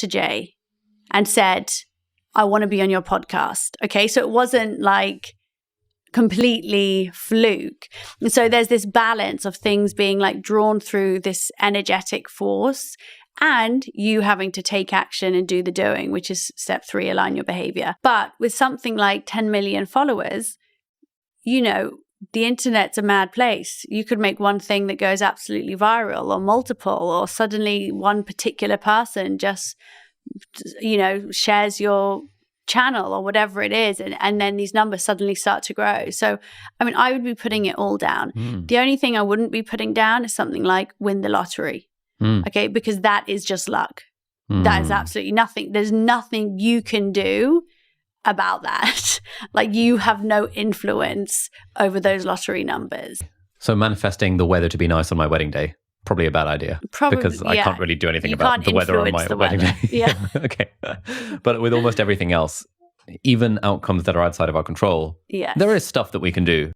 to Jay and said, I want to be on your podcast. Okay. So it wasn't like completely fluke. And so there's this balance of things being like drawn through this energetic force and you having to take action and do the doing, which is step 3, align your behavior. But with something like 10 million followers, you know, the internet's a mad place. You could make one thing that goes absolutely viral or multiple, or suddenly one particular person just, you know, shares your channel or whatever it is. And then these numbers suddenly start to grow. So, I mean, I would be putting it all down. The only thing I wouldn't be putting down is something like win the lottery. Okay. Because that is just luck. That is absolutely nothing. There's nothing you can do about that. Like you have no influence over those lottery numbers. So manifesting the weather to be nice on my wedding day, probably a bad idea. Because I can't really do anything about the weather on my wedding day. Yeah. Okay. But with almost everything else, even outcomes that are outside of our control, there is stuff that we can do